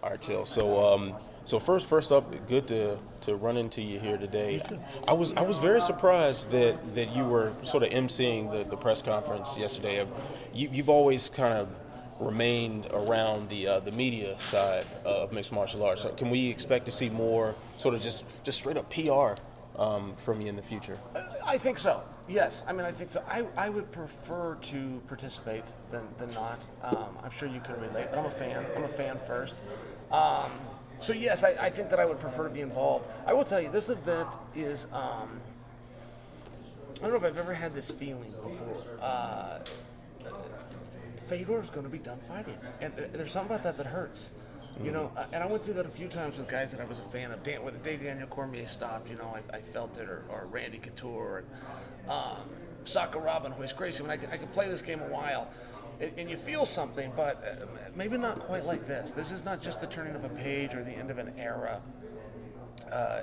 All right, Chael. So first up, good to run into you here today. I was very surprised that you were sort of emceeing the press conference yesterday. You've always kind of remained around the media side of mixed martial arts. So can we expect to see more sort of just straight up PR from you in the future? I think so. Yes, I mean I think so. I would prefer to participate than not. I'm sure you can relate, but I'm a fan. I'm a fan first. So yes, I think that I would prefer to be involved. I will tell you, this event is. I don't know if I've ever had this feeling before. Fedor is going to be done fighting, and there's something about that hurts. You know, and I went through that a few times with guys that I was a fan of. When the day Daniel Cormier stopped, you know, I felt it, or Randy Couture, and Sakuraba and Royce Gracie. When I could play this game a while, and you feel something, but maybe not quite like this. This is not just the turning of a page or the end of an era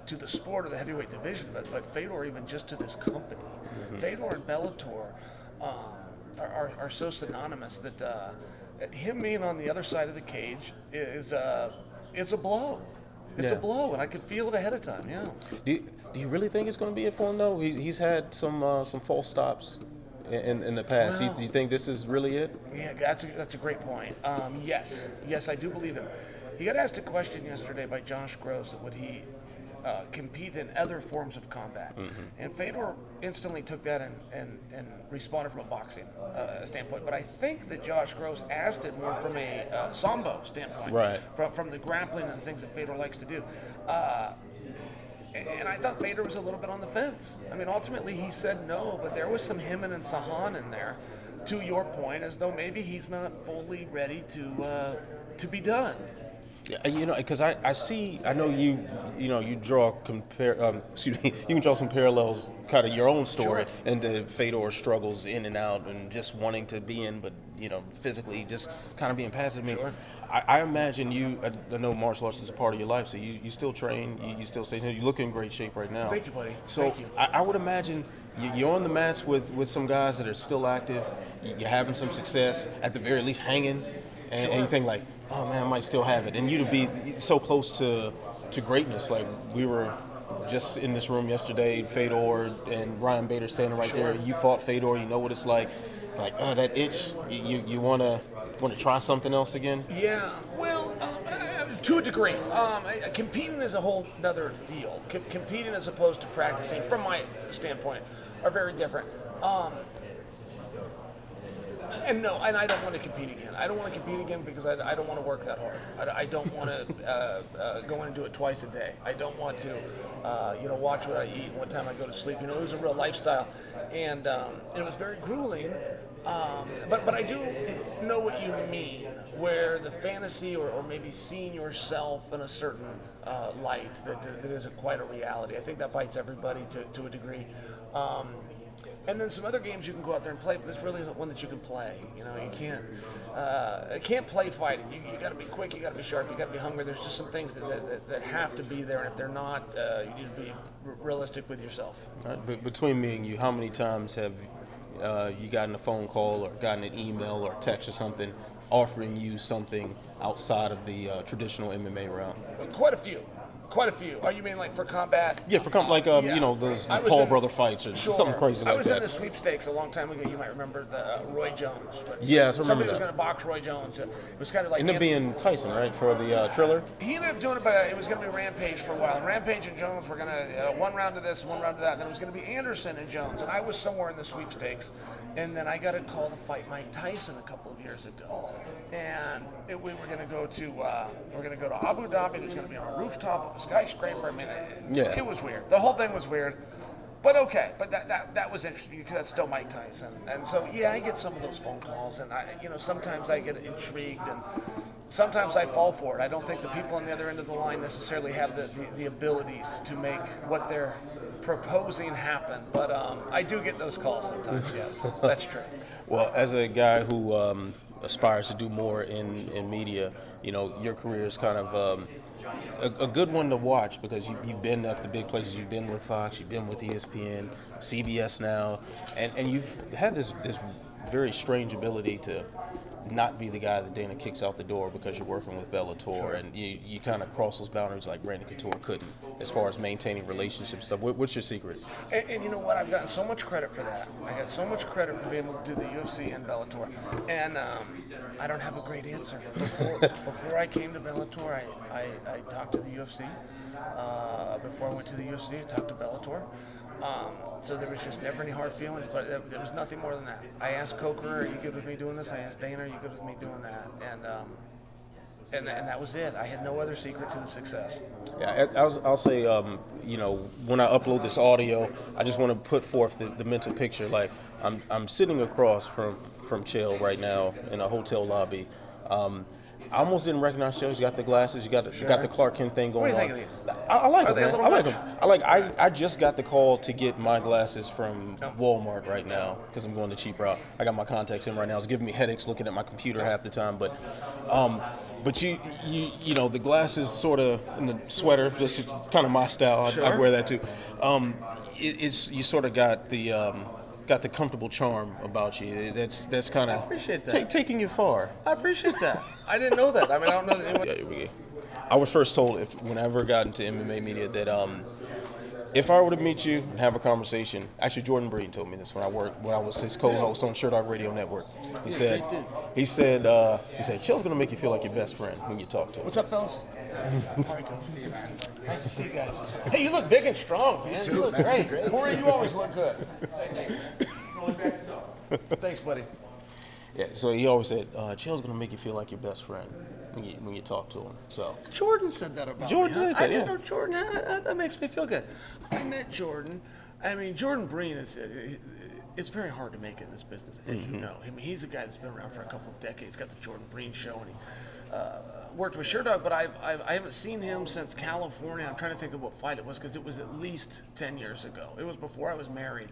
to the sport or the heavyweight division, but Fedor even just to this company. Fedor and Bellator are so synonymous that him being on the other side of the cage is it's a blow. It's a blow, and I could feel it ahead of time. Yeah. Do you really think it's going to be it for him though? He's had some false stops in the past. Well, Do you think this is really it? Yeah, that's a great point. Yes, I do believe him. He got asked a question yesterday by Josh Gross that would he compete in other forms of combat, and Fedor instantly took that and responded from a boxing standpoint. But I think that Josh Gross asked it more from a sambo standpoint, Right. From the grappling and things that Fedor likes to do. And I thought Fedor was a little bit on the fence. I mean, ultimately he said no, but there was some hemming and Sahan in there, to your point, as though maybe he's not fully ready to be done. Yeah, you know, because I know you draw you can draw some parallels, kind of your own story, Sure. and the Fedor struggles in and out and just wanting to be in, but physically just kind of being passive. I mean, Sure. I imagine I know martial arts is a part of your life, so you still train, you still say you look in great shape right now. Thank you, buddy. So Thank you. I would imagine you're on the mats with some guys that are still active. You're having some success, at the very least hanging. And you think like, oh man, I might still have it. And you to be so close to greatness. Like we were just in this room yesterday, Fedor and Ryan Bader standing right there. You fought Fedor, you know what it's like. Like, oh, that itch. You wanna try something else again? Yeah, well, to a degree. Competing is a whole other deal. Competing as opposed to practicing, from my standpoint, are very different. And no, and I don't want to compete again. I don't want to compete again because I don't want to work that hard. I don't want to go in and do it twice a day. I don't want to, watch what I eat and what time I go to sleep. It was a real lifestyle, and it was very grueling. But I do know what you mean, where the fantasy or maybe seeing yourself in a certain light that isn't quite a reality. I think that bites everybody to a degree. And then some other games you can go out there and play, but this really isn't one that you can play. You can't play fighting. You got to be quick, you got to be sharp, you got to be hungry. There's just some things that have to be there, and if they're not, you need to be realistic with yourself. All right, but between me and you, how many times have you gotten a phone call or gotten an email or text or something offering you something outside of the traditional MMA realm? Quite a few. Oh, you mean like for combat? Yeah, for those Paul brother fights or Sure. something crazy like that. I was in the sweepstakes a long time ago. You might remember the Roy Jones. Yes, I remember Somebody was that. going to box Roy Jones. It was kind of like... Ended up being Tyson, right, for the Triller? He ended up doing it, but it was going to be Rampage for a while. And Rampage and Jones were going to, one round of this, one round of that. And then it was going to be Anderson and Jones. And I was somewhere in the sweepstakes. And then I got a call to fight Mike Tyson a couple of years ago. And we were going to go to Abu Dhabi. It was going to be on a rooftop of a skyscraper. I mean, it was weird. The whole thing was weird. But okay, but that was interesting because that's still Mike Tyson. And so, yeah, I get some of those phone calls, and sometimes I get intrigued, and sometimes I fall for it. I don't think the people on the other end of the line necessarily have the abilities to make what they're proposing happen. But I do get those calls sometimes, yes. That's true. Well, as a guy who aspires to do more in media, your career is kind of a good one to watch because you've been at the big places. You've been with Fox, you've been with ESPN, CBS now, and you've had this very strange ability to not be the guy that Dana kicks out the door because you're working with Bellator, and you kind of cross those boundaries like Randy Couture couldn't, as far as maintaining relationships stuff. What's your secret? And you know what? I've gotten so much credit for that. I got so much credit for being able to do the UFC and Bellator. And I don't have a great answer. Before I came to Bellator, I talked to the UFC. Before I went to the UFC, I talked to Bellator. So there was just never any hard feelings, but there was nothing more than that. I asked Coker, are you good with me doing this? I asked Dana, are you good with me doing that? And that was it. I had no other secret to the success. Yeah, I'll say, when I upload this audio, I just want to put forth the mental picture. Like, I'm sitting across from Chael right now in a hotel lobby. I almost didn't recognize Chael. He's got the glasses. You got the Clark Kent thing going on. What do you think of these? I like Are them, they a man. little I like much? them. I just got the call to get my glasses from Walmart right now because I'm going the cheap route. I got my contacts in right now. It's giving me headaches looking at my computer half the time. But you know, the glasses sort of, and the sweater, just it's kind of my style. Sure. I'd wear that too. It's you sort of got the comfortable charm about you. That's kind of appreciate that. Taking you far. I appreciate that. I didn't know that. I mean, I don't know that anyone. Yeah, here we go. I was first told when I ever got into MMA media that if I were to meet you and have a conversation, actually Jordan Breen told me this when I was his co-host on Sure Dog Radio Network. He said Chael's gonna make you feel like your best friend when you talk to him. What's up, fellas? See you, man. Nice to see you guys. Hey, you look big and strong, man. You look great. Corey, you always look good. Thanks, buddy. Yeah, so he always said, Chael's gonna make you feel like your best friend when you talk to him. So Jordan said that about Jordan me. did that, I didn't yeah. know Jordan. That makes me feel good. I met Jordan. I mean, Jordan Breen is. It's very hard to make it in this business, as you know. I mean, he's a guy that's been around for a couple of decades. Got the Jordan Breen show, and he worked with Sure Dog. But I haven't seen him since California. I'm trying to think of what fight it was because it was at least 10 years ago. It was before I was married.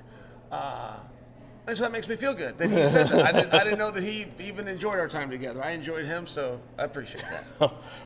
And so that makes me feel good that he said that. I didn't know that he even enjoyed our time together. I enjoyed him, so I appreciate that.